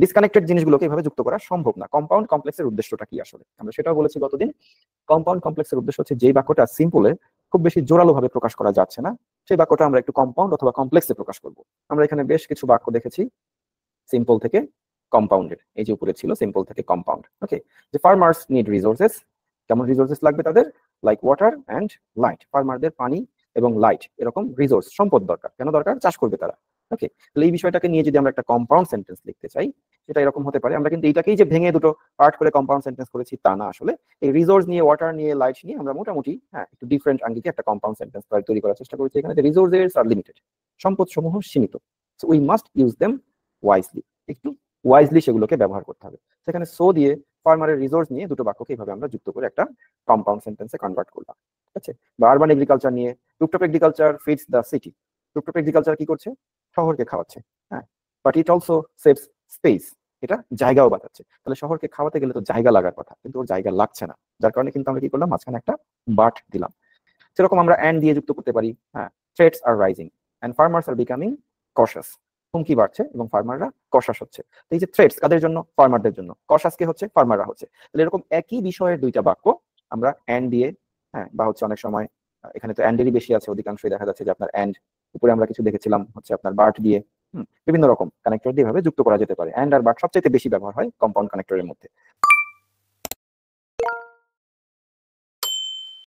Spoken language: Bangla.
ডিসকানেক্টেড জিনিসগুলোকে এভাবে যুক্ত করা সম্ভব না। কম্পাউন্ড কমপ্লেক্সের উদ্দেশ্যটা কি আসলে আমরা সেটাও বলেছি গতদিন। কম্পাউন্ড কমপ্লেক্সের উদ্দেশ্য হচ্ছে যে বাক্যটা সিম্পলে খুব বেশি জোরালো ভাবে প্রকাশ করা যাচ্ছে না, সেই বাক্যটা আমরা একটু কম্পাউন্ড অথবা কমপ্লেক্সে প্রকাশ করব। আমরা এখানে বেশ কিছু বাক্য দেখেছি সিম্পল থেকে কম্পাউন্ডেড, এই যে উপরে ছিল সিম্পল থেকে কম্পাউন্ড। ওকে, যে ফার্মার্স নিড রিসোর্সেস, কেমন রিসোর্সেস লাগবে তাদের? লাইক ওয়াটার অ্যান্ড লাইট, ফার্মারদের পানি এবং লাইট এরকম রিসোর্স সম্পদ দরকার। কেন দরকার? চাষ করবে তারা। ওকে, তাহলে এই বিষয়টাকে নিয়ে যদি আমরা একটা কম্পাউন্ড সেন্টেন্স লিখতে চাই সেটা এরকম হতে পারে। আমরা কিন্তু এটাকেই যে ভেঙে দুটো পার্ট করে কম্পাউন্ড সেন্টেন্স করেছি তা না, আসলে এই রিসোর্স নিয়ে, ওয়াটার নিয়ে, লাইট নিয়ে আমরা মোটামুটি একটু ডিফারেন্ট আঙ্গিকে একটা কম্পাউন্ড সেন্টেন্স তৈরি করার চেষ্টা করেছি। এখানে রিসোর্সেস আর লিমিটেড, সম্পদ সমূহ সীমিত, so we must use them wisely, একটু ওয়াইজলি সেগুলোকে ব্যবহার করতে হবে। সেখানে সো দিয়ে ফার্মারের রিসোর্স নিয়ে দুটো বাক্যকে এইভাবে আমরা যুক্ত করে একটা কম্পাউন্ড সেন্টেন্সে কনভার্ট করলাম। ঠিক আছে? বা আরবান এগ্রিকালচার নিয়ে, rooftop agriculture feeds the city, rooftop agriculture কি করছে? শহরকে খাওয়াচ্ছে। হ্যাঁ, but it also saves space, এটা জায়গাও বাঁচাচ্ছে। তাহলে শহরকে খাওয়াতে গেলে তো জায়গা লাগার কথা, কিন্তু ওর জায়গা লাগছে না, যার কারণে কিন্তু আমরা কি করলাম? মাঝখানে একটা বাট দিলাম। সেরকম আমরা অ্যান্ড দিয়ে যুক্ত করতে পারি। হ্যাঁ, threats are rising and farmers R becoming কশাস, হুমকি বাড়ছে এবং ফার্মাররা কশাস হচ্ছে। এই যে থ্রেটস কাদের জন্য? ফার্মারদের জন্য। কশাস কে হচ্ছে? ফার্মাররা হচ্ছে। তাহলে এরকম একই বিষয়ের দুইটা বাক্য আমরা অ্যান্ড দিয়ে, হ্যাঁ, বা হচ্ছে অনেক সময় এখানে তো অ্যান্ডেরই বেশি আছে, অধিকাংশই দেখা যাচ্ছে যে আপনার অ্যান্ড, উপরে আমরা কিছু দেখেছিলাম হচ্ছে আপনার বার্ট দিয়ে, বিভিন্ন রকম কানেক্টর দিয়ে ভাবে যুক্ত করা যেতে পারে। অ্যান্ড আর বার্ট সবচেয়ে বেশি ব্যবহার হয় কম্পাউন্ড কানেক্টরের মধ্যে।